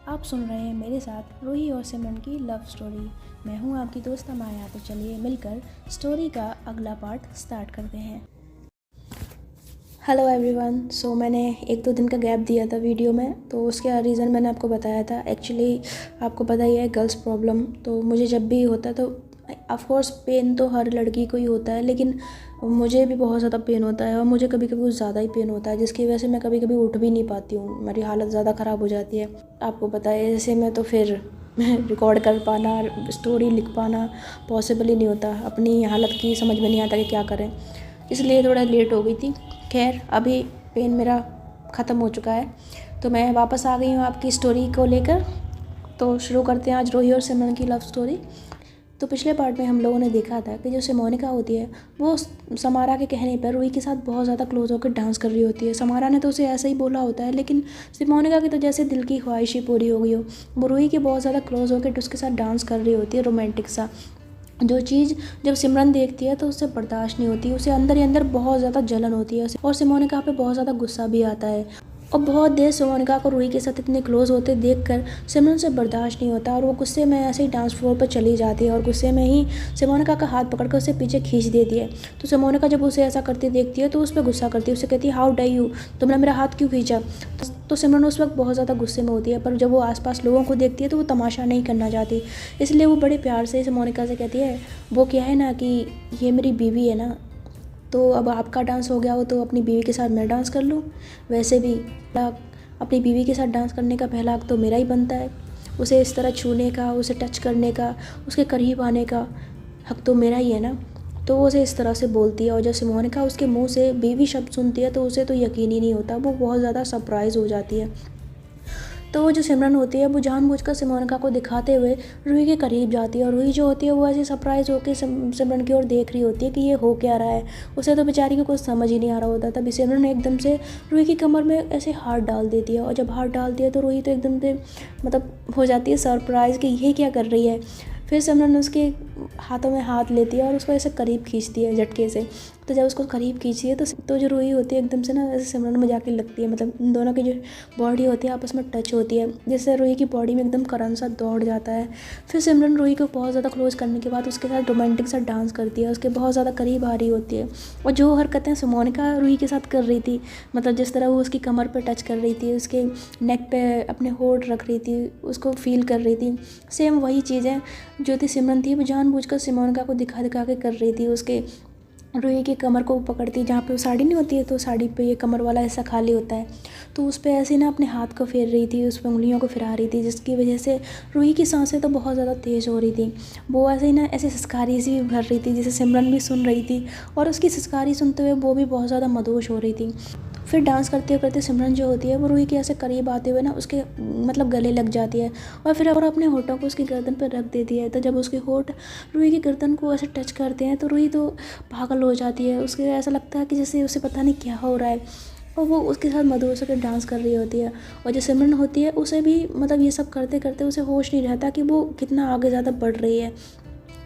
आप सुन रहे हैं मेरे साथ रूही और सिमरन की लव स्टोरी। मैं हूं आपकी दोस्त माया। तो चलिए मिलकर स्टोरी का अगला पार्ट स्टार्ट करते हैं। Hello everyone. मैंने 1-2 दिन का गैप दिया था वीडियो में, तो उसके रीज़न मैंने आपको बताया था। एक्चुअली आपको पता ही है, गर्ल्स प्रॉब्लम। तो मुझे जब भी होता है तो ऑफ कोर्स पेन तो हर लड़की को ही होता है, लेकिन मुझे भी बहुत ज़्यादा पेन होता है और मुझे कभी कभी कुछ ज़्यादा ही पेन होता है, जिसकी वजह से मैं कभी कभी उठ भी नहीं पाती हूँ। मेरी हालत ज़्यादा ख़राब हो जाती है। आपको पता है, ऐसे में तो फिर रिकॉर्ड कर पाना, स्टोरी लिख पाना पॉसिबल ही नहीं होता। अपनी हालत की समझ में नहीं आता कि क्या करें, इसलिए थोड़ा लेट हो गई थी। खैर, अभी पेन मेरा ख़त्म हो चुका है, तो मैं वापस आ गई हूँ आपकी स्टोरी को लेकर। तो शुरू करते हैं आज रूही और सिमरन की लव स्टोरी। तो पिछले पार्ट में हम लोगों ने देखा था कि जो मोनिका होती है, वो समारा के कहने पर रूही के साथ बहुत ज़्यादा क्लोज होकर डांस कर रही होती है। समारा ने तो उसे ऐसा ही बोला होता है, लेकिन मोनिका की तो जैसे दिल की ख्वाहिश ही पूरी हो गई हो। वो रूही के बहुत ज़्यादा क्लोज होकर उसके साथ डांस कर रही होती है, रोमांटिक सा। जो चीज़ जब सिमरन देखती है तो उससे बर्दाश्त नहीं होती, उसे अंदर ही अंदर बहुत ज़्यादा जलन होती है और मोनिका पे बहुत ज़्यादा गुस्सा भी आता है। और बहुत देर मोनिका को रूही के साथ इतने क्लोज होते देखकर सिमरन से बर्दाश्त नहीं होता और वो गुस्से में ऐसे ही डांस फ्लोर पर चली जाती है और गुस्से में ही मोनिका का हाथ पकड़कर उसे पीछे खींच देती है। तो मोनिका जब उसे ऐसा करती देखती है तो उस पर गुस्सा करती है, उसे कहती है, हाउ डे यू, तुमने मेरा हाथ क्यों खींचा। तो सिमरन उस वक्त बहुत ज़्यादा गुस्से में होती है, पर जब वो आसपास लोगों को देखती है तो वो तमाशा नहीं करना चाहती, इसलिए वो बड़े प्यार से मोनिका से कहती है, वो क्या है ना कि ये मेरी बीवी है ना, तो अब आपका डांस हो गया हो तो अपनी बीवी के साथ मैं डांस कर लूँ। वैसे भी अपनी बीवी के साथ डांस करने का पहला हक तो मेरा ही बनता है। उसे इस तरह छूने का, उसे टच करने का, उसके करीब आने का हक तो मेरा ही है ना। तो वो उसे इस तरह से बोलती है और जब मोनिका उसके मुंह से बीवी शब्द सुनती है तो उसे तो यकीन ही नहीं होता, वो बहुत ज़्यादा सरप्राइज़ हो जाती है। तो वो जो सिमरन होती है वो जानबूझकर मोनिका को दिखाते हुए रूही के करीब जाती है और रूही जो होती है वो ऐसे सरप्राइज़ होकर सिमरन की ओर देख रही होती है कि ये हो क्या रहा है। उसे तो बेचारी को कुछ समझ ही नहीं आ रहा होता। तभी सिमरन एकदम से रूही की कमर में ऐसे हाथ डाल देती है और जब हाथ डालती है तो रूही तो एकदम से मतलब हो जाती है सरप्राइज़ कि ये क्या कर रही है। फिर सिमरन उसके हाथों में हाथ लेती है और उसको ऐसे करीब खींचती है झटके से। तो जब उसको करीब खींची है तो जो रूही होती है एकदम से ना ऐसे सिमरन में जाके लगती है, मतलब इन दोनों की जो बॉडी होती है आपस में टच होती है, जिससे रूही की बॉडी में एकदम करंट सा दौड़ जाता है। फिर सिमरन रूही को बहुत ज़्यादा क्लोज करने के बाद उसके साथ रोमांटिक सा डांस करती है, उसके बहुत ज़्यादा करीब आ रही होती है। और जो हरकतें मोनिका रूही के साथ कर रही थी, मतलब जिस तरह वो उसकी कमर पर टच कर रही थी, उसके नेक पे अपने होठ रख रही थी, उसको फील कर रही थी, सेम वही चीज़ें जो थी सिमरन थी वो जानबूझकर मोनिका को दिखा दिखा के कर रही थी। उसके रूही की कमर को पकड़ती, जहाँ पे वो साड़ी नहीं होती है तो साड़ी पे ये कमर वाला हिस्सा खाली होता है, तो उस पर ऐसे ना अपने हाथ को फेर रही थी, उस पर उंगलियों को फिरा रही थी, जिसकी वजह से रूही की सांसें तो बहुत ज़्यादा तेज़ हो रही थी। वो ऐसे ही ना ऐसे सिसकारी सी भर रही थी, जिसे सिमरन भी सुन रही थी और उसकी सिसकारी सुनते हुए वो भी बहुत ज़्यादा मदहोश हो रही थी। फिर डांस करते करते सिमरन जो होती है वो रूही के ऐसे करीब आते हुए ना उसके मतलब गले लग जाती है और फिर अपने होठों को उसकी गर्दन पर रख देती है। तो जब उसके होठ रूही की गर्दन को ऐसे टच करते हैं तो रूही तो पागल हो जाती है। उसके ऐसा लगता है कि जैसे उसे पता नहीं क्या हो रहा है और वो उसके साथ मधुर होकर डांस कर रही होती है। और जो सिमरन होती है उसे भी मतलब ये सब करते करते उसे होश नहीं रहता कि वो कितना आगे ज़्यादा बढ़ रही है।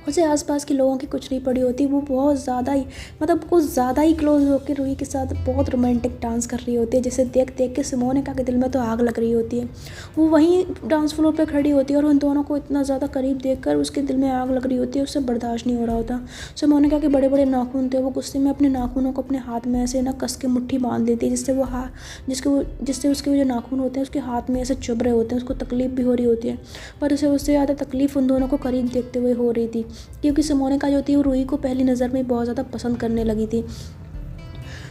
उसे आसपास के लोगों की कुछ नहीं पड़ी होती, वो बहुत ज़्यादा ही मतलब कुछ ज़्यादा ही क्लोज होकर रूही के साथ बहुत रोमांटिक डांस कर रही होती है, जिसे देख देख के मोनिका के दिल में तो आग लग रही होती है। वो वहीं डांस फ्लोर पे खड़ी होती है और उन दोनों को इतना ज़्यादा करीब देखकर उसके दिल में आग लग रही होती है, उससे बर्दाश्त नहीं हो रहा होता। मोनिका के बड़े बड़े नाखून थे, वो गुस्से में अपने नाखूनों को अपने हाथ में ऐसे ना कस के मुट्ठी बांध देती है, जिससे उसके जो नाखून होते हैं उसके हाथ में ऐसे चुभ रहे होते हैं। उसको तकलीफ भी हो रही होती है, पर उसे उससे ज़्यादा तकलीफ उन दोनों को करीब देखते हुए हो रही थी, क्योंकि मोनिका जो थी वो रूही को पहली नज़र में बहुत ज़्यादा पसंद करने लगी थी।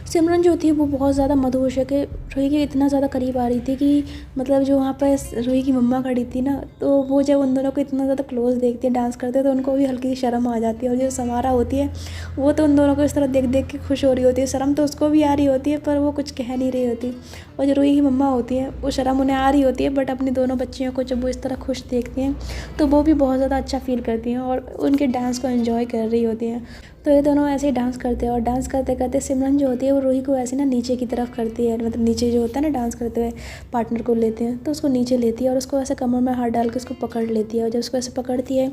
सिमरन जो थी वो बहुत ज़्यादा मदहोश है कि रूही के इतना ज़्यादा करीब आ रही थी कि मतलब जो वहाँ पर रूही की मम्मा खड़ी थी ना, तो वो जब उन दोनों को इतना ज़्यादा क्लोज देखती है डांस करते तो उनको भी हल्की शर्म आ जाती है। और जो समारा होती है वो तो उन दोनों को इस तरह देख देख के खुश हो रही होती है, शर्म तो उसको भी आ रही होती है पर वो कुछ कह नहीं रही होती। और जो रूही की मम्मा होती है वो शर्म उन्हें आ रही होती है, बट अपनी दोनों बच्चियों को जब वो इस तरह खुश देखती हैं तो वो भी बहुत ज़्यादा अच्छा फील करती हैं और उनके डांस को एंजॉय कर रही होती हैं। तो ये दोनों ऐसे ही डांस करते हैं और डांस करते करते सिमरन जो होती है वो रूही को ऐसे ना नीचे की तरफ करती है, मतलब नीचे जो होता है ना डांस करते हुए पार्टनर को लेते हैं तो उसको नीचे लेती है और उसको ऐसे कमर में हाथ डाल के उसको पकड़ लेती है। और जब उसको ऐसे पकड़ती है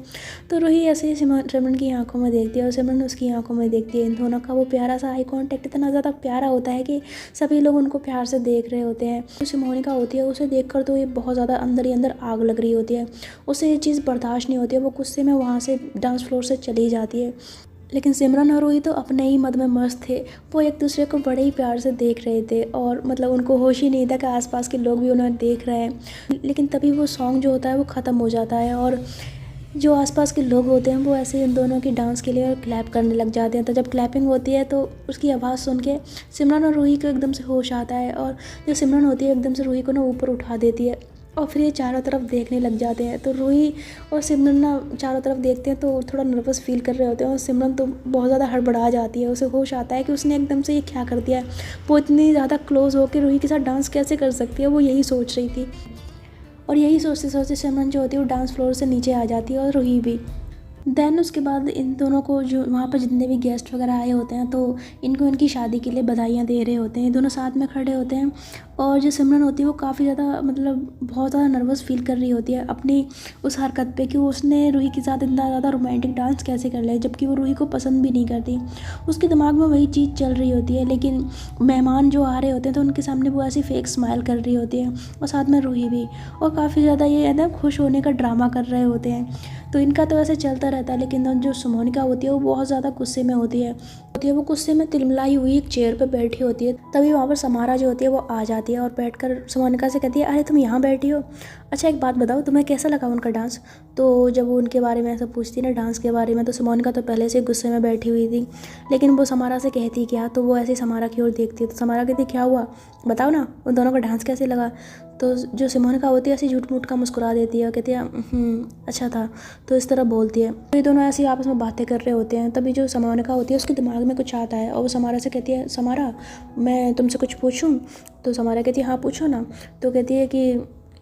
तो रूही ऐसे ही सिमरन की आंखों में देखती है और सिमरन उसकी आंखों में देखती है। इन दोनों का वो प्यारा सा आई कॉन्टैक्ट इतना ज़्यादा प्यारा होता है कि सभी लोग उनको प्यार से देख रहे होते हैं। जो मोनिका होती है उसे देखकर तो ये बहुत ज़्यादा अंदर ही अंदर आग लग रही होती है, उसे ये चीज़ बर्दाश्त नहीं होती है। वो गुस्से में वहाँ से डांस फ्लोर से चली जाती है। लेकिन सिमरन और रूही तो अपने ही मद में मस्त थे, वो एक दूसरे को बड़े ही प्यार से देख रहे थे और मतलब उनको होश ही नहीं था कि आसपास के लोग भी उन्हें देख रहे हैं। लेकिन तभी वो सॉन्ग जो होता है वो ख़त्म हो जाता है और जो आसपास के लोग होते हैं वो ऐसे इन दोनों की डांस के लिए क्लैप करने लग जाते हैं। तो जब क्लैपिंग होती है तो उसकी आवाज़ सुन के सिमरन और रूही को एकदम से होश आता है और जो सिमरन होती है एकदम से रूही को ना ऊपर उठा देती है और फिर ये चारों तरफ देखने लग जाते हैं। तो रूही और सिमरन ना चारों तरफ देखते हैं तो थोड़ा नर्वस फील कर रहे होते हैं और सिमरन तो बहुत ज़्यादा हड़बड़ा जाती है। उसे होश आता है कि उसने एकदम से ये क्या कर दिया है, वो इतनी ज़्यादा क्लोज होकर रूही के साथ डांस कैसे कर सकती है, वो यही सोच रही थी। और यही सोचते सोचते सिमरन जो होती है वो डांस फ्लोर से नीचे आ जाती है और रूही भी। देन उसके बाद इन दोनों को जो वहाँ पर जितने भी गेस्ट वगैरह आए होते हैं तो इनको इनकी शादी के लिए बधाइयाँ दे रहे होते हैं। दोनों साथ में खड़े होते हैं और जो सिमरन होती है वो काफ़ी ज़्यादा मतलब बहुत ज़्यादा नर्वस फील कर रही होती है अपनी उस हरकत पे कि उसने रूही के साथ इतना ज़्यादा रोमांटिक डांस कैसे कर लिया, जबकि वो रूही को पसंद भी नहीं करती। उसके दिमाग में वही चीज़ चल रही होती है। लेकिन मेहमान जो आ रहे होते हैं तो उनके सामने वो ऐसी फेक स्माइल कर रही होती है और साथ में रूही भी, और काफ़ी ज़्यादा ये है ना खुश होने का ड्रामा कर रहे होते हैं। तो इनका तो ऐसे चलता रहता है। लेकिन जो मोनिका होती है वो बहुत ज़्यादा गुस्से में होती है। वो गुस्से में तिलमिलाई हुई एक चेयर पे बैठी होती है। तभी वहाँ पर समारा जो होती है वो आ जाती है और बैठकर मोनिका से कहती है, अरे तुम यहाँ बैठी हो, अच्छा एक बात बताओ तुम्हें कैसा लगा उनका डांस। तो जब वो उनके बारे में ऐसा पूछती है ना डांस के बारे में, तो मोनिका तो पहले से गुस्से में बैठी हुई थी। लेकिन वो समारा से कहती क्या, तो वो ऐसे समारा की ओर देखती है। तो समारा कहती क्या हुआ बताओ ना, उन दोनों का डांस कैसे लगा। तो जो मोनिका होती है ऐसे झूठ मूठ का मुस्कुरा देती है और कहती है अच्छा था। तो इस तरह बोलती है। तो ये दोनों ऐसी आपस में बातें कर रहे होते हैं। तभी जो मोनिका होती है उसके दिमाग में कुछ आता है और वो समारा से कहती है, समारा मैं तुमसे कुछ पूछूं। तो समारा कहती है हाँ पूछो ना। तो कहती है कि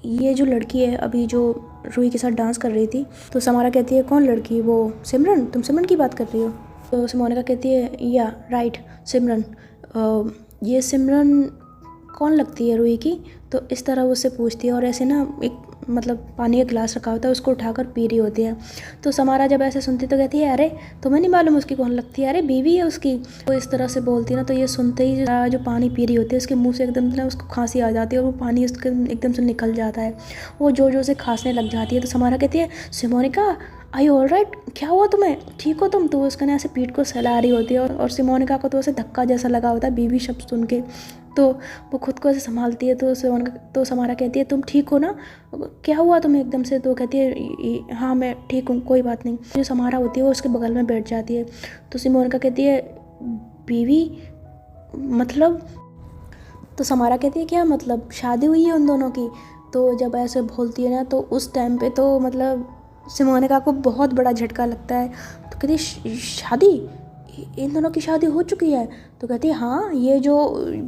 ये जो लड़की है अभी जो रूही के साथ डांस कर रही थी। तो समारा कहती है कौन लड़की, वो सिमरन, तुम सिमरन की बात कर रही हो। तो मोनिका कहती है या राइट सिमरन, ये सिमरन कौन लगती है रूही की। तो इस तरह वो उससे पूछती है और ऐसे ना एक मतलब पानी का गिलास रखा होता है उसको उठाकर पी रही होती है। तो समारा जब ऐसे सुनती तो कहती है अरे तुम्हें नहीं मालूम उसकी कौन लगती है, अरे बीवी है उसकी। तो इस तरह से बोलती है ना। तो ये सुनते ही जो पानी पी रही होती है उसके मुंह से एकदम ना उसको खांसी आ जाती है और वो पानी उसके एकदम से निकल जाता है। वो जोर जोर से खांसने लग जाती है। तो समारा कहती है सिमोनिका आई ऑल राइट, क्या हुआ तुम्हें, ठीक हो तुम। तो उसका ना ऐसे पीठ को सहला रही होती है और सिमोनिका को तो ऐसे धक्का जैसा लगा होता है बीवी शब्द सुन के। तो वो खुद को ऐसे संभालती है। तो समारा कहती है तुम ठीक हो ना, क्या हुआ तुम्हें एकदम से। तो कहती है हाँ मैं ठीक हूँ कोई बात नहीं। जो समारा होती है वो उसके बगल में बैठ जाती है। तो सिमोनिका कहती है बीवी मतलब। तो समारा कहती है क्या मतलब शादी हुई है उन दोनों की। तो जब ऐसे बोलती है ना तो उस टाइम पे तो मतलब सिमोनिका को बहुत बड़ा झटका लगता है। तो कहती है शादी, इन दोनों की शादी हो चुकी है। तो कहती है हाँ ये जो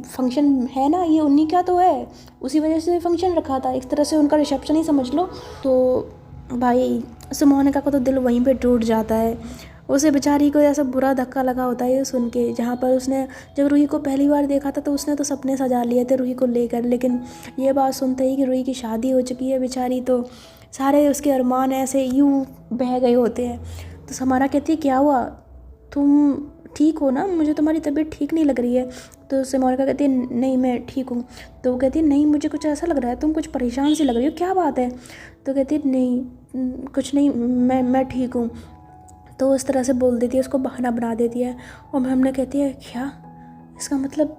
फंक्शन है ना ये उन्हीं का तो है, उसी वजह से फंक्शन रखा था, एक तरह से उनका रिसेप्शन ही समझ लो। तो भाई मोनिका को तो दिल वहीं पे टूट जाता है। उसे बेचारी को ऐसा बुरा धक्का लगा होता है ये सुन के। जहाँ पर उसने जब रूही को पहली बार देखा था तो उसने तो सपने सजा लिए थे रूही को लेकर, लेकिन ये बात सुनते ही कि रूही की शादी हो चुकी है बेचारी, तो सारे उसके अरमान ऐसे यूँ बह गए होते हैं। तो समारा कहती है क्या हुआ, तुम ठीक हो ना, मुझे तुम्हारी तबीयत ठीक नहीं लग रही है। तो मोनिका कहती है नहीं मैं ठीक हूँ। तो वो कहती है नहीं मुझे कुछ ऐसा लग रहा है, तुम कुछ परेशान सी लग रही हो, क्या बात है। तो कहती है नहीं कुछ नहीं, मैं ठीक हूँ। तो इस तरह से बोल देती है, उसको बहाना बना देती है। और मैम ने कहती है क्या, इसका मतलब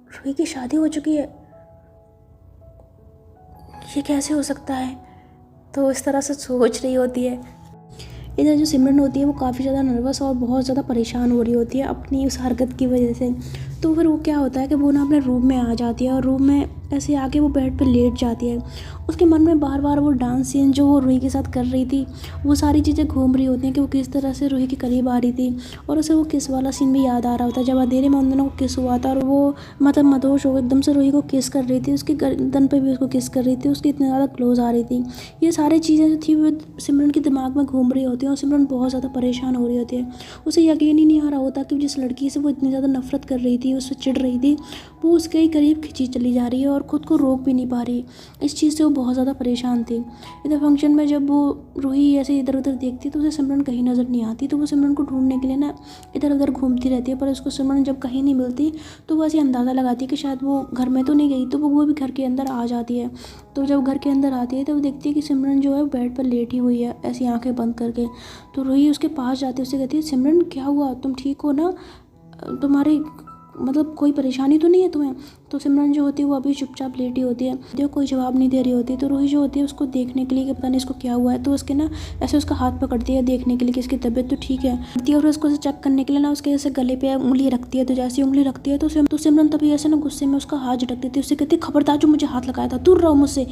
रूही की शादी हो चुकी है, ये कैसे हो सकता है। तो इस तरह से सोच रही होती है। इधर जो सिमरन होती है वो काफ़ी ज़्यादा नर्वस और बहुत ज़्यादा परेशान हो रही होती है अपनी उस हरकत की वजह से। तो फिर वो क्या होता है कि वो ना अपने रूम में आ जाती है और रूम में ऐसे आके वो बेड पे लेट जाती है। उसके मन में बार बार वो डांस सीन जो वो रूही के साथ कर रही थी वो सारी चीज़ें घूम रही होती हैं कि वो किस तरह से रूही के करीब आ रही थी, और उसे वो किस वाला सीन भी याद आ रहा होता है जब अंधेरे में उन दोनों को किस हुआ था, और वो मतलब मदहोश हो एकदम से रूही को किस कर रही थी, उसके गर्दन पे भी उसको किस कर रही थी, उसकी इतनी ज़्यादा क्लोज आ रही थी। ये सारी चीज़ें जो थी वो सिमरन के दिमाग में घूम रही होती हैं और सिमरन बहुत ज़्यादा परेशान हो रही होती है। उसे यकीन ही नहीं आ रहा होता कि जिस लड़की से वो इतनी ज़्यादा नफरत कर रही थी, उससे चिढ़ रही थी, वो उसके ही करीब खिंची चली जा रही है और ख़ुद को रोक भी नहीं पा रही। इस चीज़ से वो बहुत ज़्यादा परेशान थी। इधर फंक्शन में जब वो रूही ऐसे इधर उधर देखती तो उसे सिमरन कहीं नज़र नहीं आती, तो वो सिमरन को ढूंढने के लिए ना इधर उधर घूमती रहती है, पर उसको सिमरन जब कहीं नहीं मिलती तो वो ऐसे अंदाज़ा लगाती है कि शायद वो घर में तो नहीं गई, तो वो भी घर के अंदर आ जाती है। तो जब घर के अंदर आती है तो वो देखती है कि सिमरन जो है वो बेड पर लेटी हुई है ऐसी आंखें बंद करके। तो रूही उसके पास जाती है, उससे कहती है सिमरन क्या हुआ, तुम ठीक हो ना, तुम्हारे मतलब कोई परेशानी तो नहीं है तुम्हें। तो सिमरन जो होती है वो अभी चुपचाप लेटी होती है, जो कोई जवाब नहीं दे रही होती। तो रूही जो होती है उसको देखने के लिए कि पता नहीं इसको क्या हुआ है, तो उसके ना ऐसे उसका हाथ पकड़ती है देखने के लिए कि इसकी तबीयत तो ठीक है, और उसको ऐसे चेक करने के लिए ना उसके ऐसे गले पे उंगली रखती है। तो जैसी उंगली रखती है तो सिमरन तभी ऐसे ना गुस्से में उसका हाथ झटक देती है, उससे कहती है खबरदार जो मुझे हाथ लगाया था, दूर रहो मुझसे,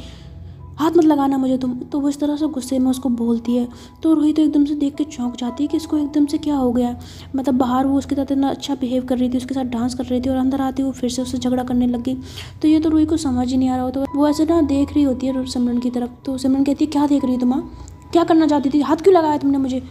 हाथ मत लगाना मुझे तुम। तो वो इस तरह से गुस्से में उसको बोलती है। तो रूही तो एकदम से देख के चौंक जाती है कि इसको एकदम से क्या हो गया। मतलब बाहर वो उसके साथ इतना अच्छा बिहेव कर रही थी, उसके साथ डांस कर रही थी, और अंदर आती वो फिर से उससे झगड़ा करने लगी। तो ये तो रूही को समझ ही नहीं आ रहा होता। वो ऐसे ना देख रही होती है सिमरन की तरफ। तो सिमरन कहती है क्या देख रही है तुम, क्या करना चाहती थी, हाथ क्यों लगाया तुमने मुझे।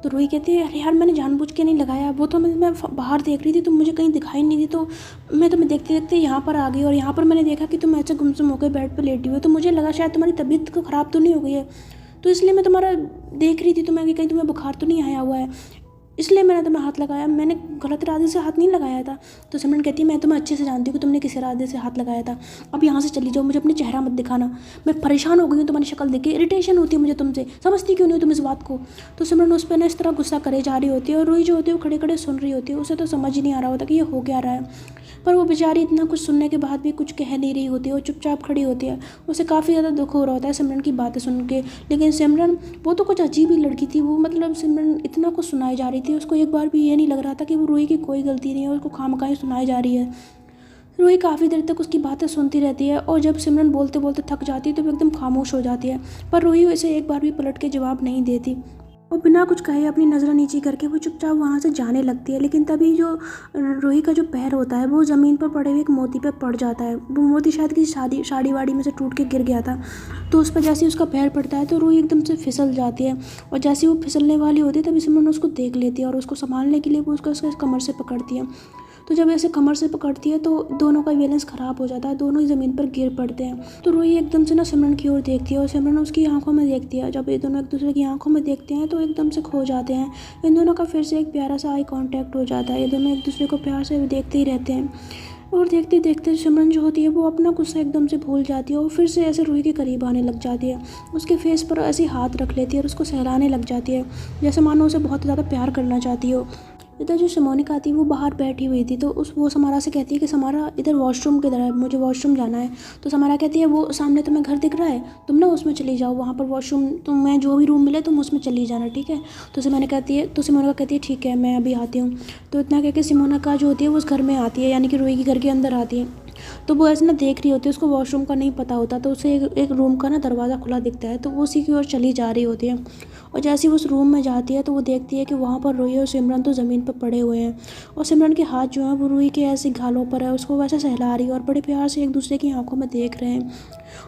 तो रूही कहती है अरे यार मैंने जानबूझ के नहीं लगाया, वो तो मैं बाहर देख रही थी, तुम मुझे कहीं दिखाई नहीं दी, तो मैं तुम्हें देखते देखते यहाँ पर आ गई, और यहाँ पर मैंने देखा कि तुम ऐसे गुमसुम होकर बेड पर लेटी हुई हो, तो मुझे लगा शायद तुम्हारी तबीयत को ख़राब तो नहीं हो गई है, तो इसलिए मैं तुम्हारा देख रही थी तुम्हें कि कहीं तुम्हें बुखार तो नहीं आया हुआ है, इसलिए मैंने तुम्हें हाथ लगाया, मैंने गलत इरादे से हाथ नहीं लगाया था। तो सिमरन कहती है मैं तुम्हें अच्छे से जानती हूँ कि तुमने किस इरादे से हाथ लगाया था, अब यहाँ से चली जाओ, मुझे अपने चेहरा मत दिखाना, मैं परेशान हो गई हूँ तुम्हारी शक्ल देख के, इरिटेशन होती है मुझे तुमसे, समझती क्यों नहीं हो तुम इस बात को। तो सिमरन उस पर ना इस तरह गुस्सा करे जा रही होती है, और रूही जो होती है वो खड़े खड़े सुन रही होती है। उसे तो समझ ही नहीं आ रहा होता कि ये हो क्या रहा है, पर वो बेचारी इतना कुछ सुनने के बाद भी कुछ कह नहीं रही होती है, वो चुपचाप खड़ी होती है। उसे काफ़ी ज़्यादा दुख हो रहा होता है सिमरन की बातें सुन के, लेकिन सिमरन वो तो कुछ अजीब ही लड़की थी, वो मतलब सिमरन इतना कुछ सुनाई जा रही थी, उसको एक बार भी ये नहीं लग रहा था कि वो रूही की कोई गलती नहीं है, उसको खामखा ही सुनाई जा रही है। रूही काफ़ी देर तक उसकी बातें सुनती रहती है, और जब सिमरन बोलते बोलते थक जाती है तो वो एकदम खामोश हो जाती है, पर रूही उसे एक बार भी पलट के जवाब नहीं देती। और बिना कुछ कहे अपनी नज़र नीची करके वो चुपचाप वहाँ से जाने लगती है। लेकिन तभी जो रूही का जो पैर होता है वो ज़मीन पर पड़े हुए एक मोती पे पड़ जाता है। वो मोती शायद किसी साड़ी वाड़ी में से टूट के गिर गया था, तो उस पर जैसे ही उसका पैर पड़ता है तो रूही एकदम से फिसल जाती है, और जैसे वो फिसलने वाली होती है तभी सिमरन उसको देख लेती है, और उसको संभालने के लिए वो उसका कमर से पकड़ती है। तो जब ऐसे कमर से पकड़ती है तो दोनों का बैलेंस ख़राब हो जाता है, दोनों ही ज़मीन पर गिर पड़ते हैं। तो रूही एकदम से ना सिमरन की ओर देखती है, और सिमरन उसकी आंखों में देखती है। जब ये दोनों एक दूसरे की आंखों में देखते हैं तो एकदम से खो जाते हैं। इन दोनों का फिर से एक प्यारा सा आई कांटेक्ट हो जाता है, ये दोनों एक दूसरे को प्यार से देखते ही रहते हैं। और देखते देखते सिमरन जो होती है वो अपना गुस्सा एकदम से भूल जाती है, और फिर से ऐसे रूही के करीब आने लग जाती है, उसके फेस पर ऐसे हाथ रख लेती है और उसको सहलाने लग जाती है, जैसे मानो उसे बहुत ज़्यादा प्यार करना चाहती हो। इधर जो समोनिका आती है वो बाहर बैठी हुई थी, तो वो समारा से कहती है कि समारा इधर वॉशरूम किधर है, मुझे वॉशरूम जाना है। तो समारा कहती है वो सामने तुम्हें घर दिख रहा है, तुम ना उसमें चली जाओ, वहाँ पर वॉशरूम तुम्हें जो भी रूम मिले तुम उसमें चली जाना, ठीक है। तो सिमोनिका कहती है ठीक है मैं अभी आती हूँ। तो इतना कह के सिमोनिका जो होती है वो उस घर में आती है, यानी कि रूही के घर के अंदर आती है। तो वो ऐसे ना देख रही होती है, उसको वॉशरूम का नहीं पता होता, तो उसे एक रूम का ना दरवाज़ा खुला दिखता है, तो वो उसी की ओर चली जा रही होती है। और जैसे ही उस रूम में जाती है तो वो देखती है कि वहाँ पर रूही और सिमरन तो ज़मीन पर पड़े हुए हैं, और सिमरन के हाथ जो है वो रूही के ऐसे गालों पर है, उसको वैसे सहला रही है, और बड़े प्यार से एक दूसरे की आंखों में देख रहे हैं,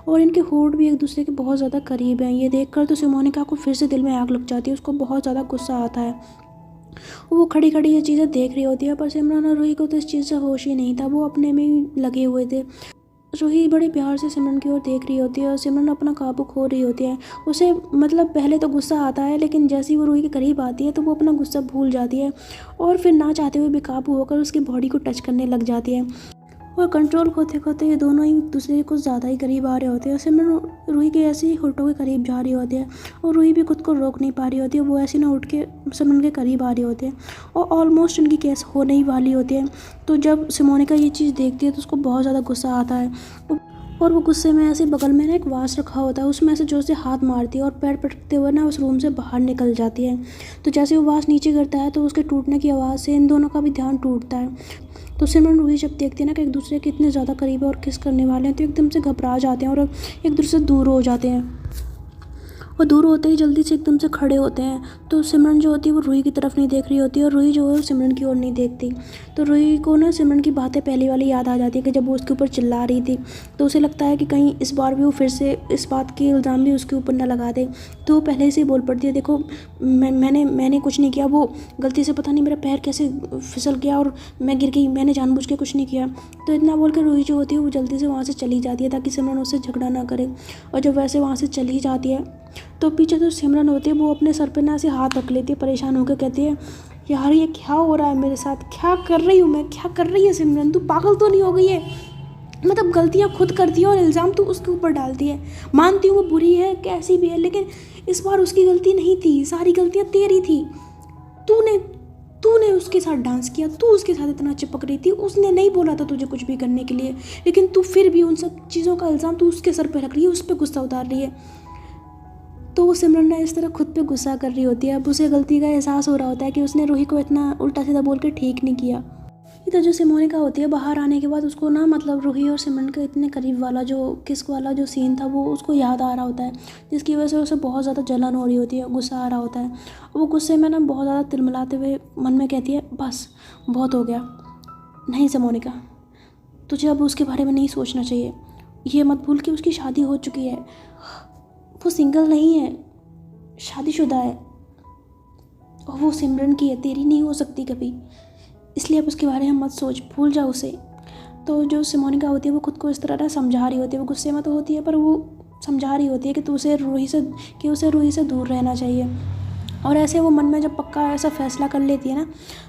और इनके होठ भी एक दूसरे के बहुत ज़्यादा करीब हैं। ये देखकर तो सिमोनिका को फिर से दिल में आग लग जाती है, उसको बहुत ज़्यादा गुस्सा आता है। वो खड़ी खड़ी ये चीज़ें देख रही होती है, पर सिमरन और रूही को तो इस चीज़ से होश ही नहीं था, वो अपने में ही लगे हुए थे। रूही बड़े प्यार से सिमरन की ओर देख रही होती है, और सिमरन अपना काबू खो रही होती है। उसे मतलब पहले तो गुस्सा आता है, लेकिन जैसे ही वो रूही के करीब आती है तो वो अपना गुस्सा भूल जाती है, और फिर ना चाहते हुए बेकाबू होकर उसकी बॉडी को टच करने लग जाती है। और कंट्रोल खोते खोते ये दोनों ही एक दूसरे के कुछ ज़्यादा ही करीब आ रहे होते हैं। सिमरन रूही के ऐसे ही होठों के करीब जा रही होती है, और रूही भी खुद को रोक नहीं पा रही होती है, वो ऐसे ना उठ के सिमरन के करीब आ रही होती है, और ऑलमोस्ट उनकी केस होने ही वाली होती है। तो जब सिमोनिका ये चीज़ देखती है तो उसको बहुत ज़्यादा गुस्सा आता है, और वो गुस्से में ऐसे बगल में ना एक वास रखा होता है, उसमें ऐसे जोर से हाथ मारती है और पैर पटकते हुए ना उस रूम से बाहर निकल जाती है। तो जैसे वो वास नीचे गिरता है तो उसके टूटने की आवाज़ से इन दोनों का भी ध्यान टूटता है। तो सिमरन रूही जब देखती है ना कि एक दूसरे के इतने ज़्यादा करीब है और किस करने वाले हैं, तो एकदम से घबरा जाते हैं और एक दूसरे से दूर हो जाते हैं। और दूर होते ही जल्दी से एकदम से खड़े होते हैं। तो सिमरन जो होती है वो रूही की तरफ नहीं देख रही होती है और रूही जो है वो सिमरन की ओर नहीं देखती। तो रूही को ना सिमरन की बातें पहले वाली याद आ जाती है कि जब वो उसके ऊपर चिल्ला रही थी। तो उसे लगता है कि कहीं इस बार भी वो फिर से इस बात की इल्ज़ाम भी उसके ऊपर न लगा दे। तो वो पहले से ही बोल पड़ती है, देखो मैंने कुछ नहीं किया, वो गलती से पता नहीं मेरा पैर कैसे फिसल गया और मैं गिर गई, मैंने जानबूझ के कुछ नहीं किया। तो इतना बोल कर रूही जो होती है वो जल्दी से वहाँ से चली जाती है ताकि सिमरन उससे झगड़ा ना करे। और जब वैसे वहाँ से चली जाती है तो पीछे जो सिमरन होती है वो अपने सर पे ना ऐसे हाथ रख लेती है, परेशान होकर कहती है, यार ये क्या हो रहा है मेरे साथ, क्या कर रही हूँ मैं, क्या कर रही है सिमरन, तू पागल तो नहीं हो गई है? मतलब गलतियाँ खुद करती है और इल्ज़ाम तू उसके ऊपर डालती है। मानती हूँ वो बुरी है, कैसी भी है, लेकिन इस बार उसकी गलती नहीं थी, सारी गलतियाँ तेरी थी। तूने उसके साथ डांस किया, तू उसके साथ इतना चिपक रही थी, उसने नहीं बोला था तुझे कुछ भी करने के लिए, लेकिन तू फिर भी उन सब चीज़ों का इल्ज़ाम तू उसके सर पे रख रही है, उस पर गुस्सा उतार रही है। तो वो सिमरन ना इस तरह खुद पे गुस्सा कर रही होती है। अब उसे गलती का एहसास हो रहा होता है कि उसने रूही को इतना उल्टा सीधा बोल के ठीक नहीं किया। इधर जो सिमोनिका होती है बाहर आने के बाद उसको ना मतलब रूही और सिमरन के इतने करीब वाला जो किस वाला जो सीन था वो उसको याद आ रहा होता है, जिसकी वजह से उसे बहुत ज़्यादा जलन हो रही होती है, गुस्सा आ रहा होता है। वो गुस्से में ना बहुत ज़्यादा तिलमिलाते हुए मन में कहती है, बस बहुत हो गया, नहीं सिमोनिका, तुझे अब उसके बारे में नहीं सोचना चाहिए। ये मत भूल कि उसकी शादी हो चुकी है, वो सिंगल नहीं है, शादीशुदा है, और वो सिमरन की है, तेरी नहीं हो सकती कभी, इसलिए अब उसके बारे में मत सोच, भूल जा उसे। तो जो सिमोनिका होती है वो खुद को इस तरह समझा रही होती है, वो गुस्से में तो होती है पर वो समझा रही होती है कि उसे रूही से दूर रहना चाहिए। और ऐसे वो मन में जब पक्का ऐसा फैसला कर लेती है ना,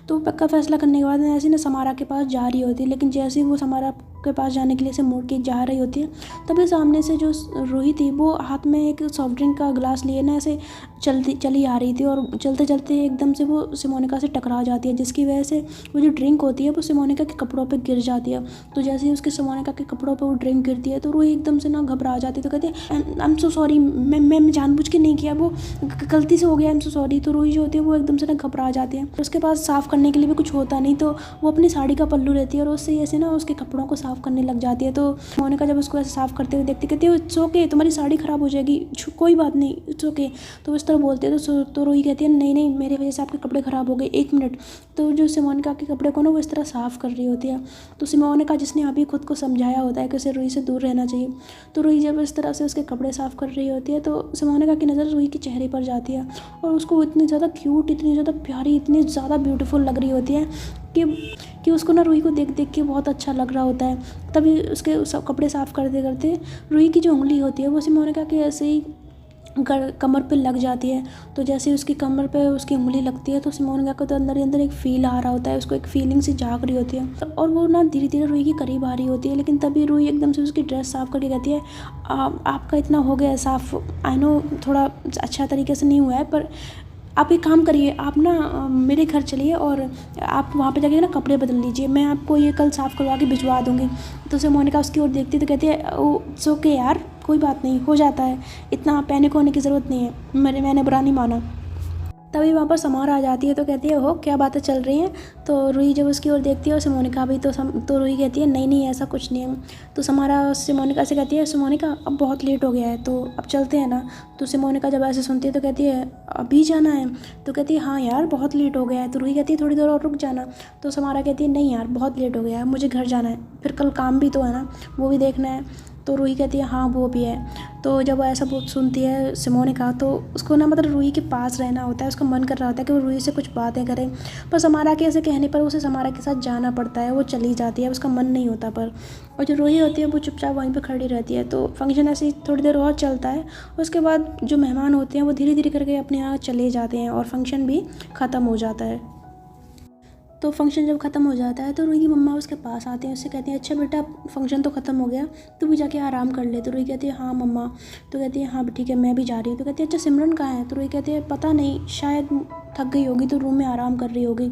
तो पक्का फैसला करने के बाद ऐसे ना समारा के पास जा रही होती है, लेकिन जैसे ही वो समारा के पास जाने के लिए से मुड़ के जा रही होती है, तभी सामने से जो रूही थी वो हाथ में एक सॉफ्ट ड्रिंक का गिलास लिए ना ऐसे चली आ रही थी, और चलते चलते एकदम से वो सिमोनिका से टकरा जाती है, जिसकी वजह से वो जो ड्रिंक होती है वो सिमोनिका के कपड़ों पर गिर जाती है। तो जैसे ही उसके सिमोनिका के कपड़ों पर वो ड्रिंक गिरती है तो रूही एकदम से ना घबरा जाती है, तो कहती है, आई एम सो सॉरी, मैं जानबूझ के नहीं किया, वो गलती से हो गया, आई एम सो सॉरी। तो रूही जो होती है वो एकदम से ना घबरा जाती है। उसके पास साफ़ करने के लिए भी कुछ होता नहीं, तो वो अपनी साड़ी का पल्लू लेती है और उससे ऐसे ना उसके कपड़ों को साफ़ करने लग जाती है। तो मोनिका जब उसको ऐसे साफ़ करते हुए देखती, कहती है, इट्स ओके, तुम्हारी साड़ी ख़राब हो जाएगी, कोई बात नहीं, इट्स ओके। तो इस तरह बोलती है तो रूही कहती है, नहीं मेरी वजह से आपके कपड़े ख़राब हो गए, 1 मिनट। तो जो सिमोनिका के कपड़े को ना वो इस तरह साफ़ कर रही होती है। तो सिमोनिका जिसने अभी खुद को समझाया होता है कि उसे रूही से दूर रहना चाहिए, तो रूही जब इस तरह से उसके कपड़े साफ़ कर रही होती है तो सिमोनिका की नज़र रूही के चेहरे पर जाती है और उसको इतनी ज़्यादा क्यूट, इतनी ज़्यादा प्यारी, इतनी ज़्यादा ब्यूटीफुल लग रही होती है कि उसको ना रूही को देख देख के बहुत अच्छा लग रहा होता है। तभी उसके कपड़े साफ़ करते करते रूही की जो उंगली होती है वो सिमोनिका के ऐसे ही कमर पे लग जाती है। तो जैसे ही उसकी कमर पे उसकी उंगली लगती है तो सिमोनिका को तो अंदर ही अंदर एक फ़ील आ रहा होता है, उसको एक फीलिंग सी जाग रही होती है और वो ना धीरे धीरे रूही के करीब आ रही होती है। लेकिन तभी रूही एकदम से उसकी ड्रेस साफ़ करके कहती है, आपका इतना हो गया है साफ़, आई नो थोड़ा अच्छा तरीके से नहीं हुआ है, पर आप एक काम करिए, आप ना मेरे घर चलिए और आप वहाँ पे जाके ना कपड़े बदल लीजिए, मैं आपको ये कल साफ़ करवा के भिजवा दूँगी। तो सिमोनिका उसकी ओर देखती तो कहती है, ओ इट्स ओके यार, कोई बात नहीं, हो जाता है, इतना पैनिक होने की ज़रूरत नहीं है, मैंने बुरा नहीं माना। तभी वहाँ पर समारा आ जाती है तो कहती है, हो क्या बातें चल रही हैं। तो रूही जब उसकी ओर देखती है और सिमोनिका भी, तो रूही कहती है, नहीं ऐसा कुछ नहीं है। तो समारा सिमोनिका से कहती है, सिमोनिका अब बहुत लेट हो गया है तो अब चलते हैं ना। तो सिमोनिका जब ऐसे सुनती है तो कहती है, अभी जाना है? तो कहती है, हाँ यार बहुत लेट हो गया है। तो रूही कहती है, थोड़ी देर और रुक जाना। तो समारा कहती है, नहीं यार बहुत लेट हो गया है, मुझे घर जाना है, फिर कल काम भी तो है ना, वो भी देखना है। तो रूही कहती है, हाँ वो भी है। तो जब वो ऐसा बहुत सुनती है सिमोनिका तो उसको ना मतलब रूही के पास रहना होता है, उसका मन कर रहा होता है कि वो रूही से कुछ बातें करे, पर समारा के ऐसे कहने पर उसे समारा के साथ जाना पड़ता है, वो चली जाती है, उसका मन नहीं होता पर। और जो रूही होती है वो चुपचाप वहीं पर खड़ी रहती है। तो फंक्शन ऐसे ही थोड़ी देर और चलता है, उसके बाद जो मेहमान होते हैं वो धीरे धीरे करके अपने यहाँ चले जाते हैं और फंक्शन भी ख़त्म हो जाता है। तो फंक्शन जब ख़त्म हो जाता है तो रूही की मम्मा उसके पास आते हैं, उससे कहती हैं, अच्छा बेटा फंक्शन तो ख़त्म हो गया, तू भी जाके आराम कर ले। तो रूही कहती है, हाँ मम्मा। तो कहती है, हाँ ठीक है, मैं भी जा रही हूँ। तो कहती है, अच्छा सिमरन कहाँ है? तो रूही कहती है, पता नहीं, शायद थक गई होगी तो रूम में आराम कर रही होगी।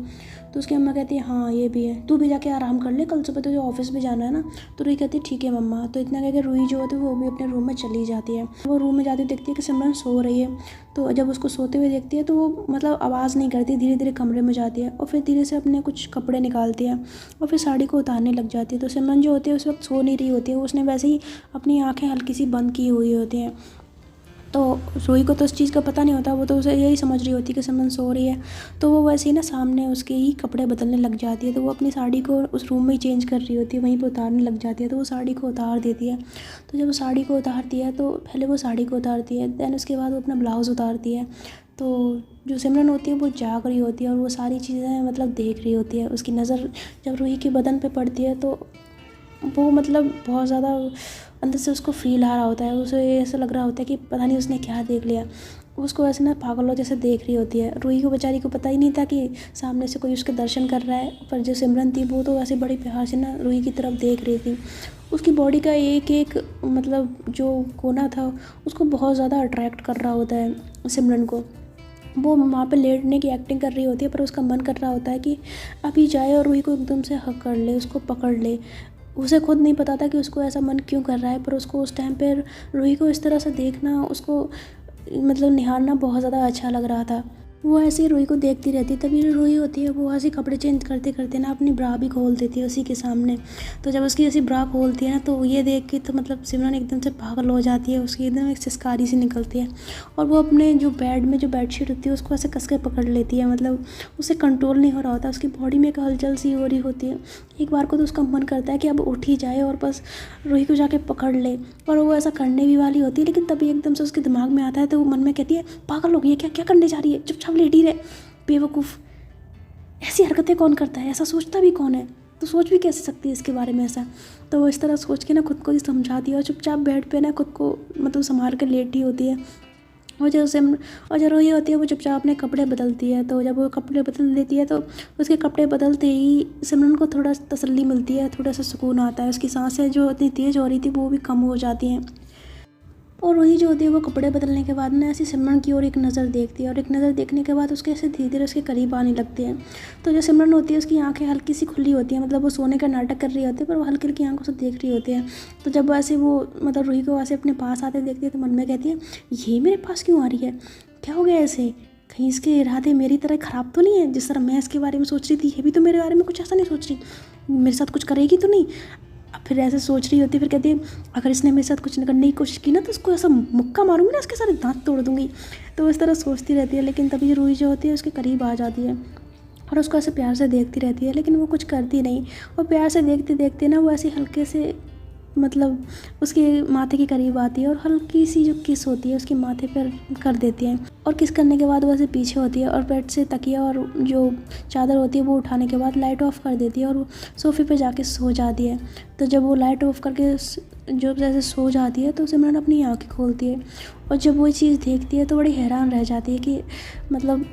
तो उसकी अम्मा कहती है, हाँ ये भी है, तू भी जाके आराम कर ले, कल सुबह तुझे ऑफिस भी जाना है ना। तो रूही कहती है, ठीक है मम्मा। तो इतना कह के रूही जो होती है वो भी अपने रूम में चली जाती है। वो रूम में जाती देखती है कि सिमरन सो रही है। तो जब उसको सोते हुए देखती है तो वो मतलब आवाज़ नहीं करती, धीरे धीरे कमरे में जाती है और फिर धीरे से अपने उसमें कुछ कपड़े निकालती है और फिर साड़ी को उतारने लग जाती है। तो सिमरन जो होती है उस वक्त सो नहीं रही होती है, उसने वैसे ही अपनी आँखें हल्की सी बंद की हुई होती हैं। तो रूही को तो उस चीज़ का पता नहीं होता, वो तो उसे यही समझ रही होती है कि सिमरन सो रही है। तो वो वैसे ही ना सामने उसके ही कपड़े बदलने लग जाती है। तो वो अपनी साड़ी को उस रूम में ही चेंज कर रही होती है, वहीं पर उतारने लग जाती है। तो वो साड़ी को उतार देती है। तो जब वो साड़ी को उतारती है तो पहले वो साड़ी को उतारती है, दैन उसके बाद वो अपना ब्लाउज़ उतारती है। तो जो सिमरन होती है वो जाग रही होती है और वो सारी चीज़ें मतलब देख रही होती है। उसकी नज़र जब रूही के बदन पे पड़ती है तो वो मतलब बहुत ज़्यादा अंदर से उसको फ़ील आ रहा होता है। उसे ऐसा लग रहा होता है कि पता नहीं उसने क्या देख लिया। उसको ऐसे ना पागलों जैसे देख रही होती है। रूही को बेचारी को पता ही नहीं था कि सामने से कोई उसके दर्शन कर रहा है, पर जो सिमरन थी वो तो ऐसे बड़ी प्यार से ना रूही की तरफ देख रही थी। उसकी बॉडी का एक एक मतलब जो कोना था उसको बहुत ज़्यादा अट्रैक्ट कर रहा होता है सिमरन को। वो वहाँ पे लेटने की एक्टिंग कर रही होती है, पर उसका मन कर रहा होता है कि अभी जाए और रूही को एकदम से हग कर ले, उसको पकड़ ले। उसे खुद नहीं पता था कि उसको ऐसा मन क्यों कर रहा है, पर उसको उस टाइम पर रूही को इस तरह से देखना, उसको मतलब निहारना बहुत ज़्यादा अच्छा लग रहा था। वो ऐसे ही रूही को देखती रहती। तभी जो रूही होती है वो ऐसे कपड़े चेंज करते करते ना अपनी ब्रा भी खोल देती है उसी के सामने। तो जब उसकी ऐसी ब्रा खोलती है ना तो ये देख के तो मतलब सिमरन एकदम से पागल हो जाती है, उसकी एकदम एक सिसकारी सी निकलती है और वो अपने जो बेड में जो बेडशीट होती है उसको ऐसे कस के पकड़ लेती है। मतलब उसे कंट्रोल नहीं हो रहा होता, उसकी बॉडी में एक हलचल सी हो रही होती है। एक बार को तो उसका मन करता है कि अब उठ ही जाए और बस रूही को जाके पकड़ ले, और वो ऐसा करने भी वाली होती है, लेकिन तभी एकदम से उसके दिमाग में आता है तो वो मन में कहती है पागल हो गई है क्या, क्या करने जा रही है, चुपचाप लेटी रहे, बेवकूफ़, ऐसी हरकतें कौन करता है, ऐसा सोचता भी कौन है, तो सोच भी कैसे सकती है इसके बारे में ऐसा। तो वो इस तरह सोच के ना खुद को ही समझाती है और चुपचाप बेड पे ना खुद को मतलब संभाल कर लेटी होती है। और जो रूही होती है वो चुपचाप अपने कपड़े बदलती है। तो जब वो कपड़े बदल देती है तो उसके कपड़े बदलते ही सिमरन को थोड़ा तसल्ली मिलती है, थोड़ा सा सुकून आता है। उसकी सांसें जो इतनी तेज़ हो रही थी वो भी कम हो जाती हैं। और रूही जो होती है वो कपड़े बदलने के बाद ना ऐसी सिमरन की ओर एक नज़र देखती है, और एक नज़र देखने के बाद उसके ऐसे धीरे धीरे उसके करीब आने लगती है। तो जो सिमरन होती है उसकी आंखें हल्की सी खुली होती हैं, मतलब वो सोने का नाटक कर रही होती है पर वो हल्की हल्की आंखों से देख रही होती है। तो जब वैसे वो मतलब रूही को वैसे अपने पास आते देखती है तो मन में कहती है ये मेरे पास क्यों आ रही है, क्या हो गया ऐसे, कहीं इसके इरादे मेरी तरह ख़राब तो नहीं है, जिस तरह मैं इसके बारे में सोच रही थी ये भी तो मेरे बारे में कुछ ऐसा नहीं सोच रही, मेरे साथ कुछ करेगी तो नहीं। अब फिर ऐसे सोच रही होती है, फिर कहती है अगर इसने मेरे साथ कुछ करने की कोशिश की ना तो उसको ऐसा मुक्का मारूंगी ना, उसके सारे दांत तोड़ दूंगी। तो इस तरह सोचती रहती है, लेकिन तभी रूही जो होती है उसके करीब आ जाती है और उसको ऐसे प्यार से देखती रहती है, लेकिन वो कुछ करती नहीं। और प्यार से देखते देखते ना वो ऐसे हल्के से मतलब उसके माथे के करीब आती है और हल्की सी जो किस होती है उसके माथे पर कर देती है। और किस करने के बाद वो ऐसे पीछे होती है और बेड से तकिया और जो चादर होती है वो उठाने के बाद लाइट ऑफ कर देती है और सोफे पे जाके सो जाती है। तो जब वो लाइट ऑफ करके जो जैसे सो जाती है तो सिमरन अपनी आँखें खोलती है, और जब वो चीज़ देखती है तो बड़ी हैरान रह जाती है कि मतलब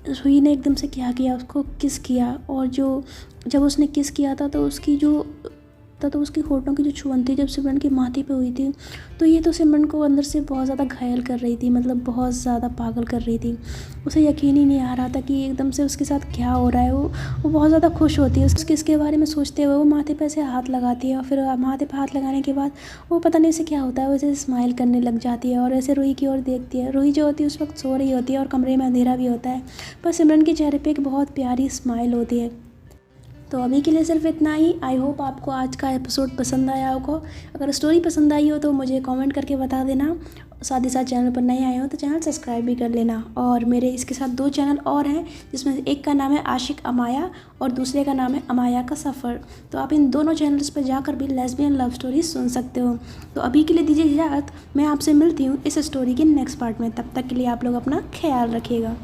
रूही ने एकदम से क्या किया, उसको किस किया। और जो जब उसने किस किया था तो उसकी जो तो उसकी होठों की जो छुअन थी जब सिमरन की माथे पे हुई थी, तो ये तो सिमरन को अंदर से बहुत ज़्यादा घायल कर रही थी, मतलब बहुत ज़्यादा पागल कर रही थी। उसे यकीन ही नहीं आ रहा था कि एकदम से उसके साथ क्या हो रहा है। वो बहुत ज़्यादा खुश होती है इसके बारे में सोचते हुए। वो माथे पे ऐसे हाथ लगाती है और फिर माथे पे हाथ लगाने के बाद वो पता नहीं उसे क्या होता है, वो ऐसे स्माइल करने लग जाती है और ऐसे रूही की ओर देखती है। रूही जो होती है उस वक्त सो रही होती है और कमरे में अंधेरा भी होता है, पर सिमरन के चेहरे पर एक बहुत प्यारी स्माइल होती है। तो अभी के लिए सिर्फ इतना ही। आई होप आपको आज का एपिसोड पसंद आया होगा। अगर स्टोरी पसंद आई हो तो मुझे कमेंट करके बता देना। साथ ही साथ चैनल पर नए आए हो तो चैनल सब्सक्राइब भी कर लेना। और मेरे इसके साथ 2 चैनल और हैं, जिसमें एक का नाम है आशिक अमाया और दूसरे का नाम है अमाया का सफ़र। तो आप इन दोनों चैनल्स पर जाकर भी लेस्बियन लव स्टोरी सुन सकते हो। तो अभी के लिए दीजिए इजाज़त, मैं आपसे मिलती हूँ इस स्टोरी के नेक्स्ट पार्ट में। तब तक के लिए आप लोग अपना ख्याल रखिएगा।